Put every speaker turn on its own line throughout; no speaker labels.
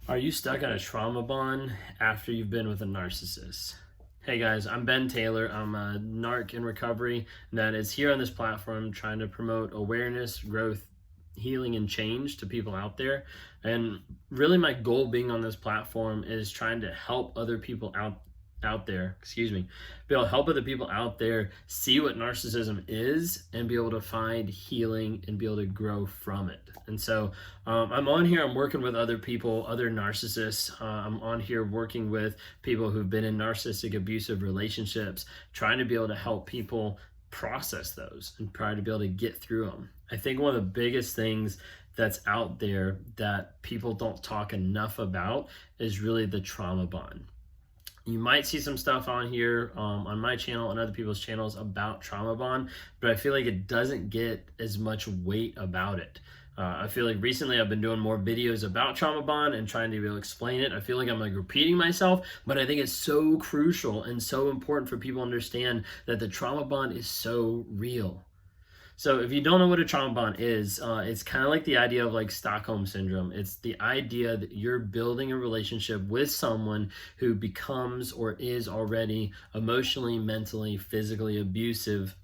Are you stuck in a trauma bond after you've been with a narcissist? Hey guys, I'm Ben Taylor. I'm a narc in recovery that is here on this platform trying to promote awareness, growth, healing, and change to people out there. And really my goal being on this platform is trying to help other people out there, be able to help other people out there see what narcissism is and be able to find healing and be able to grow from it. And so I'm on here, I'm working with other people, other narcissists. I'm on here working with people who've been in narcissistic abusive relationships, trying to be able to help people process those and try to be able to get through them. I think one of the biggest things that's out there that people don't talk enough about is really the trauma bond. You might see some stuff on here on my channel and other people's channels about trauma bond, but I feel like it doesn't get as much weight about it. I feel like recently I've been doing more videos about trauma bond and trying to be able to explain it. I feel like I'm repeating myself, but I think it's so crucial and so important for people to understand that the trauma bond is so real. So if you don't know what a trauma bond is, it's kind of like the idea of like Stockholm syndrome. It's the idea that you're building a relationship with someone who becomes or is already emotionally, mentally, physically abusive.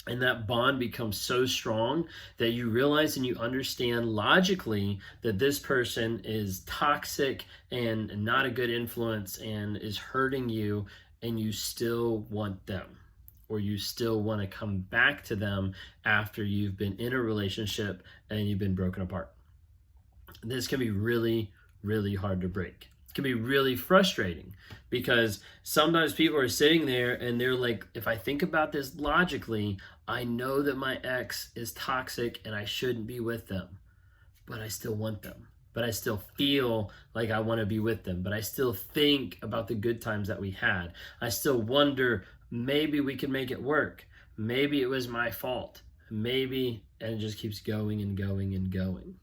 And that bond becomes so strong that you realize and you understand logically that this person is toxic and not a good influence and is hurting you, and you still want them, or you still want to come back to them after you've been in a relationship and you've been broken apart. This can be really, really hard to break. It can be really frustrating because sometimes people are sitting there and they're like, if I think about this logically, I know that my ex is toxic and I shouldn't be with them, but I still want them. But I still feel like I want to be with them. But I still think about the good times that we had. I still wonder, maybe we could make it work. Maybe it was my fault. Maybe, and it just keeps going and going and going.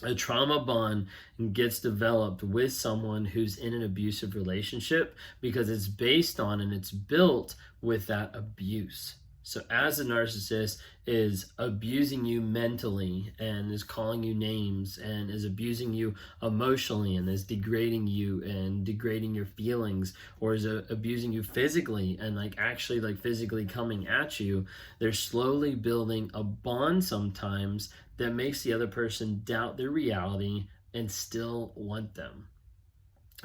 A trauma bond gets developed with someone who's in an abusive relationship because it's based on and it's built with that abuse. So as a narcissist is abusing you mentally and is calling you names and is abusing you emotionally and is degrading you and degrading your feelings, or is abusing you physically and actually physically coming at you, they're slowly building a bond sometimes that makes the other person doubt their reality and still want them.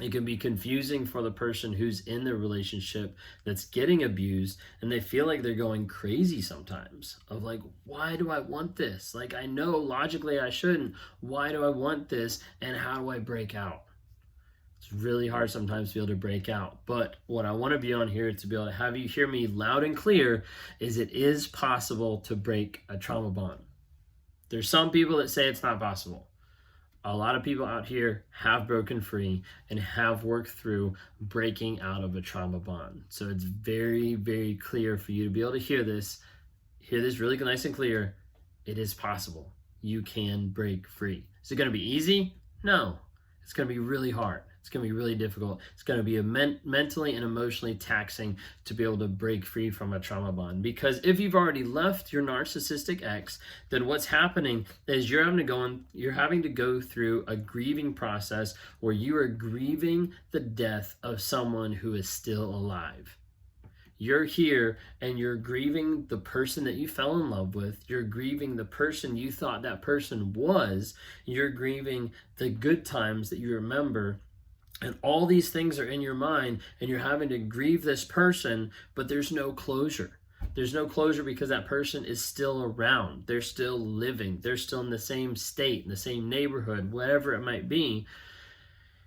It can be confusing for the person who's in the relationship that's getting abused, and they feel like they're going crazy sometimes of why do I want this? I know logically I shouldn't. Why do I want this? And how do I break out? It's really hard sometimes to be able to break out. But what I want to be on here to be able to have you hear me loud and clear is it is possible to break a trauma bond. There's some people that say it's not possible. A lot of people out here have broken free and have worked through breaking out of a trauma bond. So it's very, very clear for you to be able to hear this really nice and clear. It is possible. You can break free. Is it going to be easy? No. It's going to be really hard. It's going to be really difficult. It's going to be mentally and emotionally taxing to be able to break free from a trauma bond. Because if you've already left your narcissistic ex, then what's happening is you're having to go through a grieving process where you are grieving the death of someone who is still alive. You're here and you're grieving the person that you fell in love with. You're grieving the person you thought that person was. You're grieving the good times that you remember. And all these things are in your mind and you're having to grieve this person, but there's no closure. There's no closure because that person is still around. They're still living. They're still in the same state, in the same neighborhood, whatever it might be.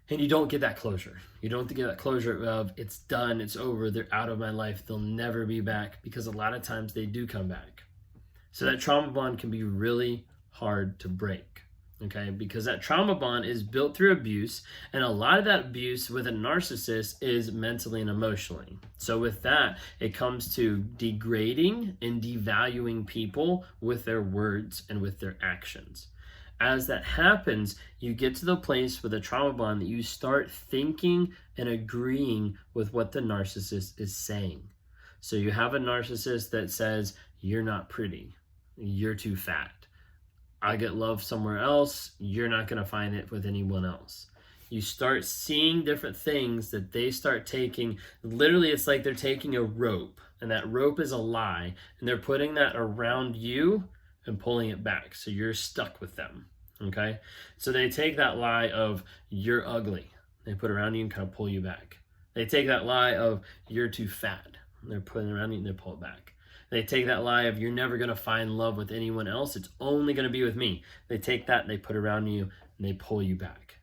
And you don't get that closure. You don't get that closure of it's done, it's over, they're out of my life, they'll never be back, because a lot of times they do come back. So that trauma bond can be really hard to break, okay? Because that trauma bond is built through abuse, and a lot of that abuse with a narcissist is mentally and emotionally. So with that, it comes to degrading and devaluing people with their words and with their actions. As that happens, you get to the place with a trauma bond that you start thinking and agreeing with what the narcissist is saying. So you have a narcissist that says, you're not pretty, you're too fat, I get love somewhere else, you're not going to find it with anyone else. You start seeing different things that they start taking. Literally, it's like they're taking a rope, and that rope is a lie, and they're putting that around you and pulling it back. So you're stuck with them. Okay? So they take that lie of you're ugly. They put it around you and kind of pull you back. They take that lie of you're too fat. They're putting it around you and they pull it back. They take that lie of you're never going to find love with anyone else. It's only going to be with me. They take that and they put it around you and they pull you back.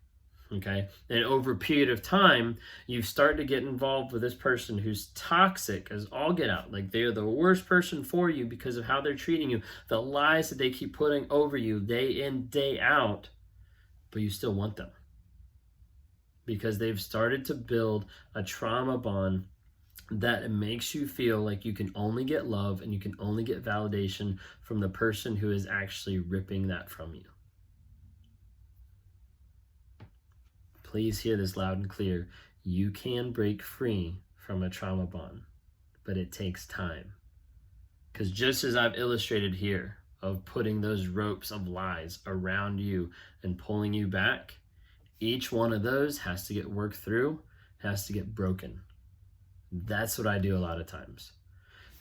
Okay? And over a period of time, you start to get involved with this person who's toxic as all get out. Like they're the worst person for you because of how they're treating you. The lies that they keep putting over you day in, day out, but you still want them. Because they've started to build a trauma bond that makes you feel like you can only get love and you can only get validation from the person who is actually ripping that from you. Please hear this loud and clear. You can break free from a trauma bond, but it takes time. Because just as I've illustrated here of putting those ropes of lies around you and pulling you back, each one of those has to get worked through, has to get broken. That's what I do a lot of times.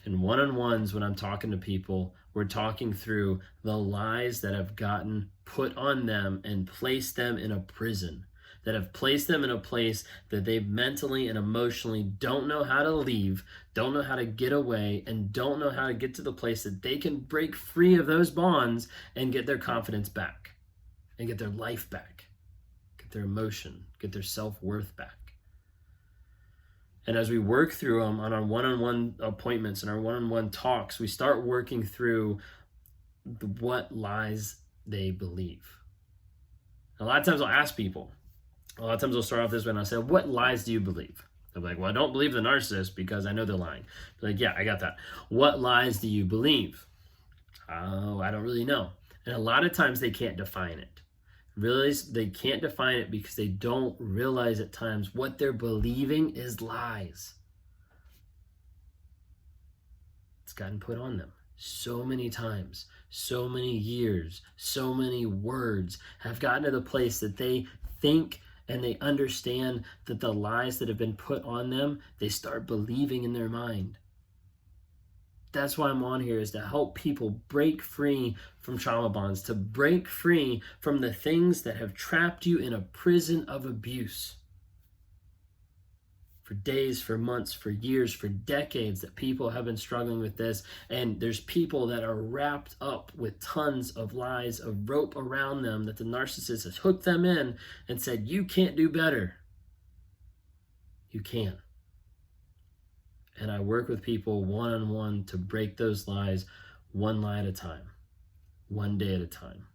In one-on-ones, when I'm talking to people, we're talking through the lies that have gotten put on them and placed them in a prison, that have placed them in a place that they mentally and emotionally don't know how to leave, don't know how to get away, and don't know how to get to the place that they can break free of those bonds and get their confidence back and get their life back, get their emotion, get their self-worth back. And as we work through them on our one-on-one appointments and our one-on-one talks, we start working through what lies they believe. A lot of times I'll ask people, a lot of times I'll start off this way and I'll say, what lies do you believe? They'll be like, well, I don't believe the narcissist because I know they're lying. They're like, yeah, I got that. What lies do you believe? Oh, I don't really know. And a lot of times they can't define it. Really, they can't define it because they don't realize at times what they're believing is lies. It's gotten put on them so many times, so many years, so many words have gotten to the place that they think and they understand that the lies that have been put on them, they start believing in their mind. That's why I'm on here, is to help people break free from trauma bonds, to break free from the things that have trapped you in a prison of abuse. For days, for months, for years, for decades that people have been struggling with this, and there's people that are wrapped up with tons of lies, of rope around them that the narcissist has hooked them in and said, you can't do better. You can. And I work with people one-on-one to break those lies one lie at a time, one day at a time,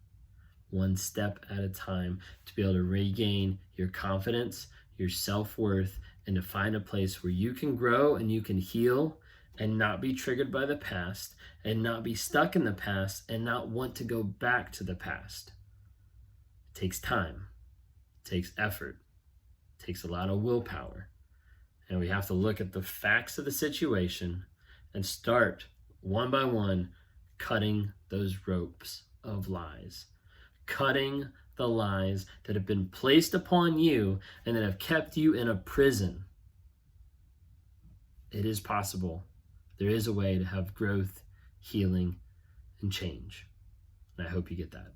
one step at a time, to be able to regain your confidence, your self-worth, and to find a place where you can grow and you can heal and not be triggered by the past and not be stuck in the past and not want to go back to the past. It takes time, it takes effort, it takes a lot of willpower. And we have to look at the facts of the situation and start one by one cutting those ropes of lies, cutting the lies that have been placed upon you and that have kept you in a prison. It is possible. There is a way to have growth, healing, and change. And I hope you get that.